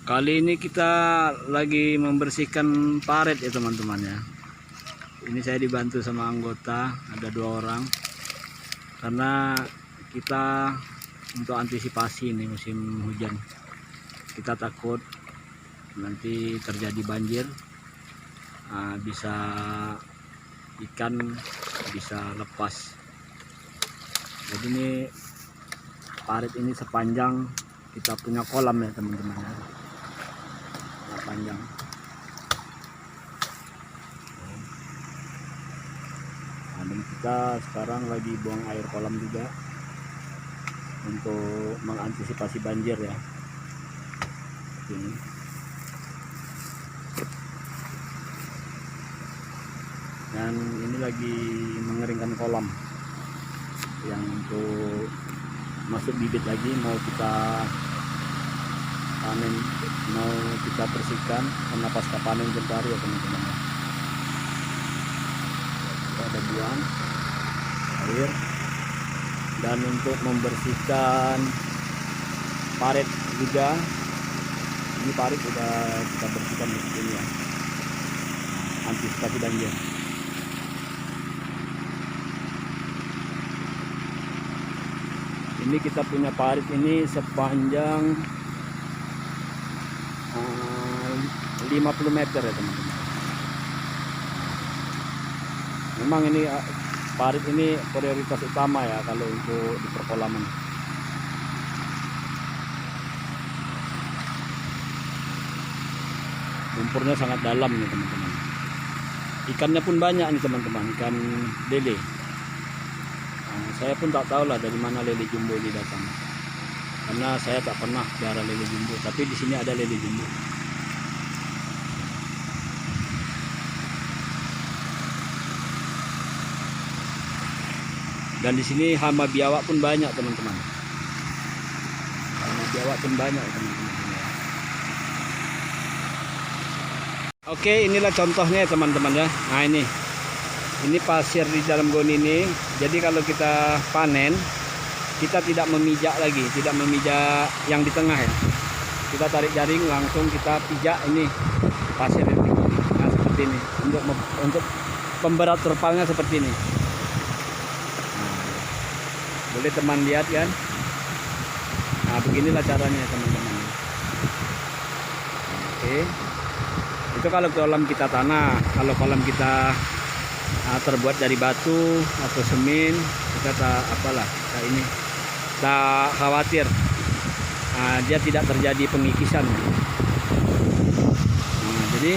Kali ini kita lagi membersihkan paret ya teman-teman ya. Ini saya dibantu sama anggota, ada 2 orang. Karena kita untuk antisipasi ini musim hujan. Kita takut nanti terjadi banjir. Bisa ikan bisa lepas. Jadi ini paret ini sepanjang kita punya kolam ya teman-teman ya. Panjang. Dan kita sekarang lagi buang air kolam juga untuk mengantisipasi banjir ya. Ini. Dan ini lagi mengeringkan kolam yang untuk masuk bibit lagi, mau kita panen, mau kita bersihkan karena pasca panen bentar ya teman-teman. Ada buang air, dan untuk membersihkan paret juga, ini paret sudah kita bersihkan di sini ya, antisipasi banjir. Ini kita punya paret ini sepanjang 50 meter ya teman-teman. Memang ini parit ini prioritas utama ya kalau untuk di perkolaman. Lumpurnya sangat dalam nih teman-teman. Ikannya pun banyak nih teman-teman, ikan lele. Saya pun tak tahu lah dari mana lele jumbo ini datang. Karena saya tak pernah pelihara lele jumbo, tapi di sini ada lele jumbo. Dan di sini hama biawak pun banyak teman-teman. Hama biawak pun banyak teman-teman. Oke, inilah contohnya teman-teman ya. Nah ini pasir di dalam gon ini. Jadi kalau kita panen, kita tidak memijak lagi, tidak memijak yang di tengah ya. Kita tarik jaring langsung kita pijak ini pasir ini. Nah seperti ini. Untuk pemberat terpalnya seperti ini. Boleh teman lihat kan. Nah beginilah caranya teman-teman. Oke, itu kalau kolam kita tanah. Kalau kolam kita terbuat dari batu atau semen, kita ini tak khawatir dia tidak terjadi pengikisan. Jadi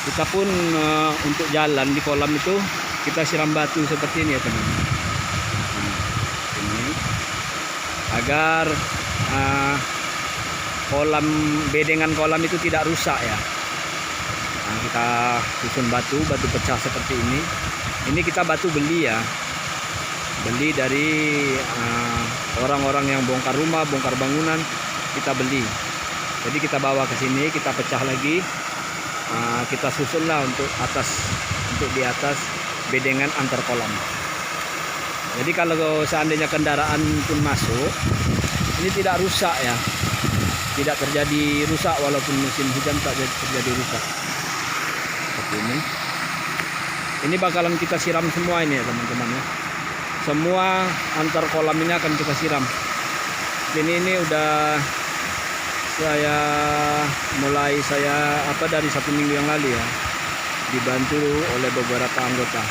kita pun untuk jalan di kolam itu kita siram batu seperti ini ya teman-teman. Agar bedengan kolam itu tidak rusak ya. Kita susun batu pecah seperti ini. Ini kita batu beli ya, beli dari orang-orang yang bongkar rumah, bongkar bangunan, kita beli. Jadi kita bawa ke sini, kita pecah lagi, kita susunlah untuk di atas bedengan antar kolam. Jadi kalau seandainya kendaraan pun masuk, ini tidak rusak ya, tidak terjadi rusak walaupun musim hujan tak terjadi rusak. Seperti ini. Ini bakalan kita siram semua ini ya teman-teman ya. Semua antar kolam ini akan kita siram. Ini udah saya dari 1 minggu yang lalu ya, dibantu oleh beberapa anggota.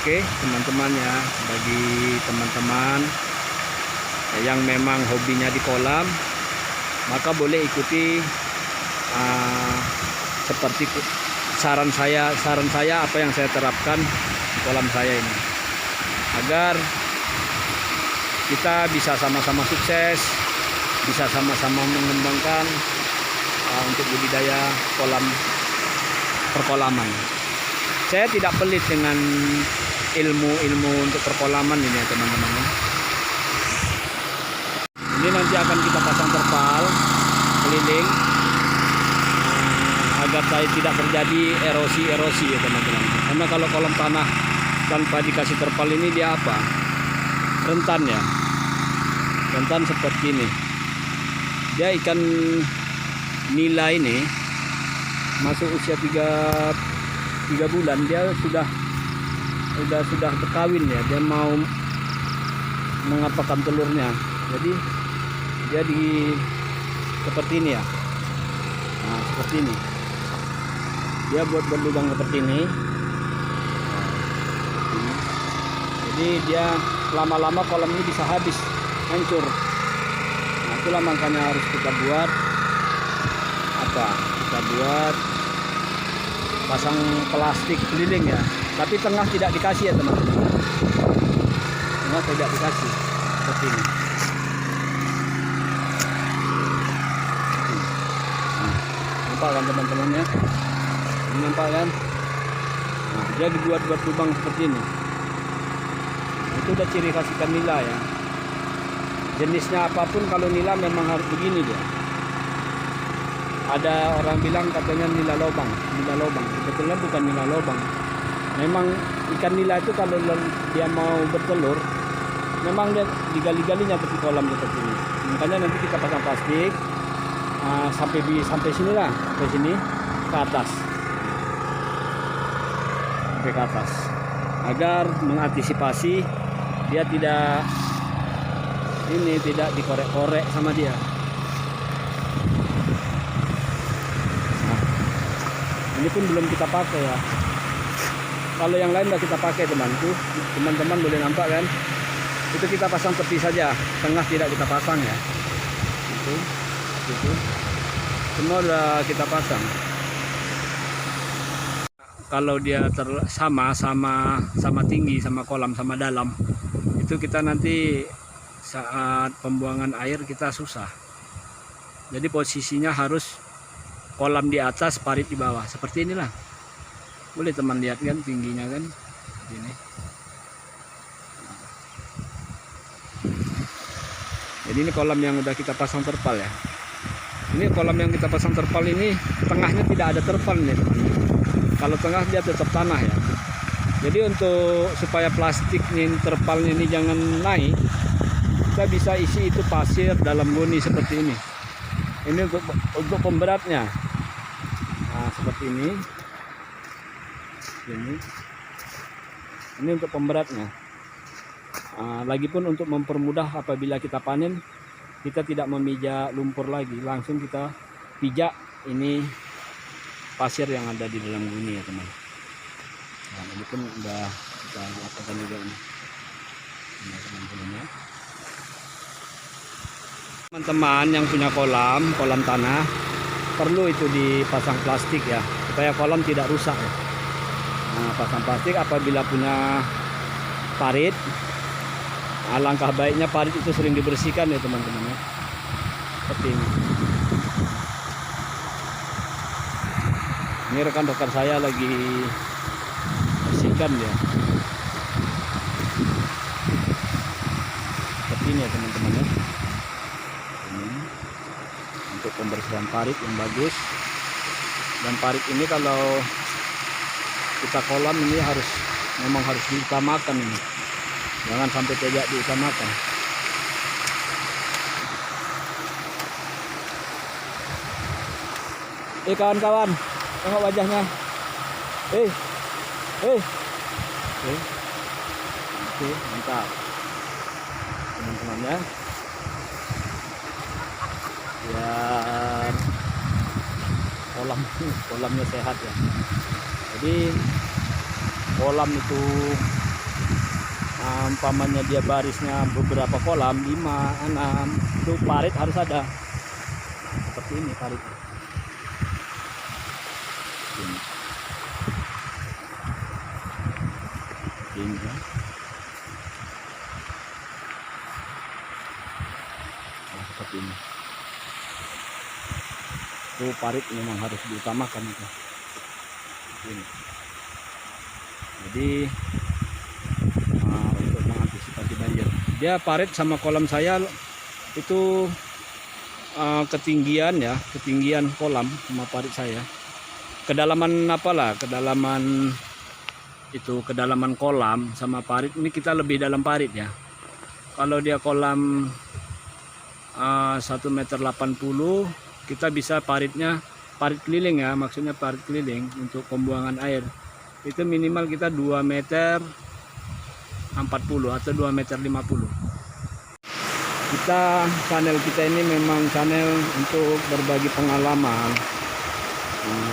Oke teman-teman ya, bagi teman-teman yang memang hobinya di kolam, maka boleh ikuti seperti saran saya apa yang saya terapkan di kolam saya ini, agar kita bisa sama-sama sukses, bisa sama-sama mengembangkan untuk budidaya perkolaman. Saya tidak pelit dengan ilmu untuk perkolaman ini ya teman-teman. Ini nanti akan kita pasang terpal keliling agar tidak terjadi erosi ya teman-teman. Karena kalau kolam tanah tanpa dikasih terpal ini dia rentan ya, rentan seperti ini. Dia ikan nila ini masuk usia 3 bulan dia sudah berkawin ya, dia mau mengapakkan telurnya. Jadi dia seperti ini ya. Nah, seperti ini. Dia buat berlubang seperti ini. Jadi dia lama-lama kolam ini bisa habis, hancur. Nah, itulah makanya harus kita buat apa? Kita buat pasang plastik keliling ya. Tapi tengah tidak dikasih ya teman-teman. Tengah tidak dikasih seperti ini. Nampak kan teman-teman ya? Ini nampak kan? Nah, dia dibuat lubang seperti ini. Itu udah ciri khas ikan nila ya. Jenisnya apapun kalau nila memang harus begini dia. Ada orang bilang katanya nila lobang. Sebetulnya bukan nila lobang. Memang ikan nila itu kalau dia mau bertelur, memang dia digali-galinya tepi kolam seperti ini. Makanya nanti kita pasang plastik sampai sini lah, sampai sini ke atas, sampai ke atas, agar mengantisipasi dia tidak dikorek-korek sama dia. Nah, ini pun belum kita pakai ya. Kalau yang lain udah kita pakai teman-teman boleh nampak kan? Itu kita pasang tepi saja, tengah tidak kita pasang ya. Itu semua udah kita pasang. Kalau dia sama tinggi, sama kolam, sama dalam, itu kita nanti saat pembuangan air kita susah. Jadi posisinya harus kolam di atas, parit di bawah, seperti inilah. Boleh teman lihat kan tingginya kan ini. Jadi ini kolam yang udah kita pasang terpal ya. Ini kolam yang kita pasang terpal ini tengahnya tidak ada terpal nih teman. Kalau tengah dia tetap tanah ya. Jadi untuk supaya plastik ini, terpalnya ini jangan naik, kita bisa isi itu pasir dalam goni seperti ini. Ini untuk pemberatnya. Nah, seperti ini. Ini untuk pemberatnya. Lagipun untuk mempermudah apabila kita panen, kita tidak memijak lumpur lagi, langsung kita pijak ini pasir yang ada di dalam guni ya teman. Nah, ini pun udah kita lakukan juga ini. Nah, teman-teman ya. Teman-teman yang punya kolam tanah, perlu itu dipasang plastik ya, supaya kolam tidak rusak ya. Nah, pasang plastik apabila punya parit. Alangkah baiknya parit itu sering dibersihkan ya teman-teman ya. Seperti ini. Ini rekan-rekan saya lagi bersihkan ya. Seperti ini ya teman-teman ya. Ini untuk pembersihan parit yang bagus. Dan parit ini kalau kita kolam ini memang harus diutamakan ini. Jangan sampai tidak diutamakan. Kawan-kawan, tengok wajahnya. Oke, mantap. Teman-teman ya. Biar kolamnya sehat ya. Jadi kolam itu umpamanya dia barisnya beberapa kolam, 5, 6, itu parit harus ada. Seperti ini parit. Ini. Nah, seperti ini. Itu parit memang harus diutamakan itu. Ini. Jadi untuk mengantisipasi banjir, dia parit sama kolam saya itu ketinggian kolam sama parit saya, kedalaman kedalaman kolam sama parit ini kita lebih dalam parit ya. Kalau dia kolam 1,80 m, kita bisa paritnya, parit keliling ya, maksudnya parit keliling untuk pembuangan air itu minimal kita 2,40 m atau 2,50 m. Channel kita ini memang channel untuk berbagi pengalaman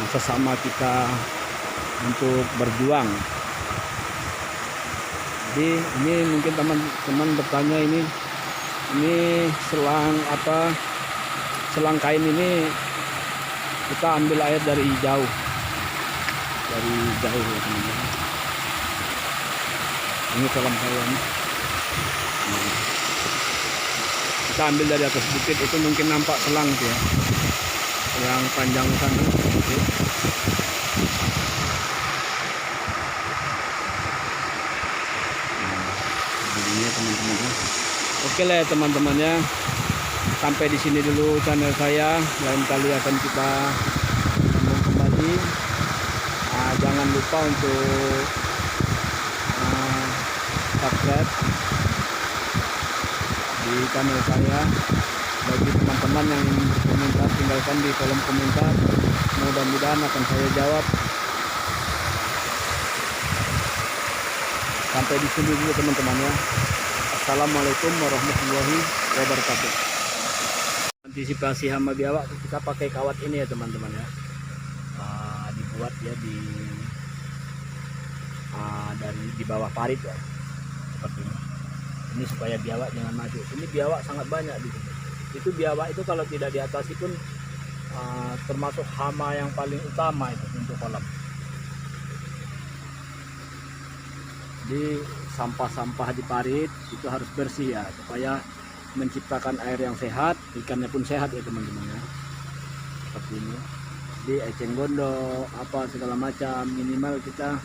sesama kita untuk berjuang. Jadi ini mungkin teman-teman bertanya, ini selang kain ini kita ambil air dari jauh ya teman-teman. Ini kolam kain kita ambil dari atas bukit, itu mungkin nampak selang tuh ya, yang panjang sana gitu. Begini teman-teman ya. Oke lah ya teman-teman ya, sampai di sini dulu channel saya. Lain kali akan kita sambung kembali. Jangan lupa untuk subscribe di channel saya. Bagi teman-teman yang berkomentar, tinggalkan di kolom komentar, mudah-mudahan akan saya jawab. Sampai di sini dulu teman-teman ya. Assalamualaikum warahmatullahi wabarakatuh. Antisipasi hama biawak kita pakai kawat ini ya teman-teman ya. Dibuat ya di bawah parit ya, seperti ini. Ini supaya biawak jangan masuk. Ini biawak sangat banyak di sini. Itu biawak itu kalau tidak diatasi pun termasuk hama yang paling utama itu untuk kolam. Jadi sampah-sampah di parit itu harus bersih ya, supaya menciptakan air yang sehat, ikannya pun sehat ya teman-teman ya. Seperti ini. Di eceng gondok apa segala macam, minimal kita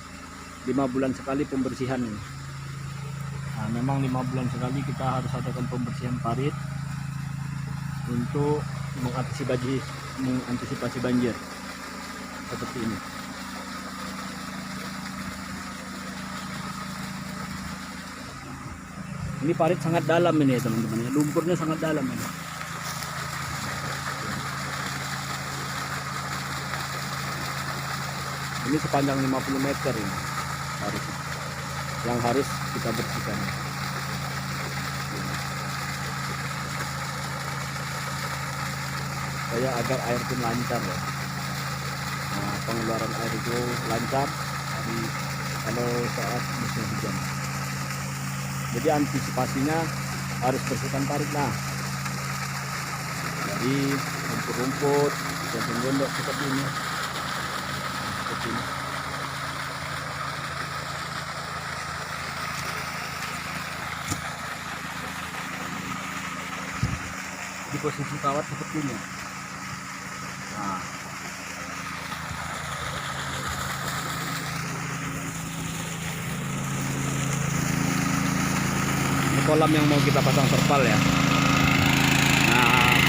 5 bulan sekali pembersihan ini. Memang 5 bulan sekali kita harus adakan pembersihan parit untuk mengantisipasi banjir seperti ini. Ini parit sangat dalam ini ya teman-teman ya, lumpurnya sangat dalam ini. Ini sepanjang 50 meter ini parit yang harus kita bersihkan. Supaya agar air pun lancar ya. Pengeluaran air itu lancar kalau saat musim hujan. Jadi antisipasinya harus bersihkan parit lah dari rumput-rumput dan gondok seperti ini. Di posisi kawat seperti ini. Ini kolam yang mau kita pasang terpal ya.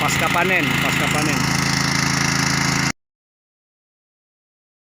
Pasca panen.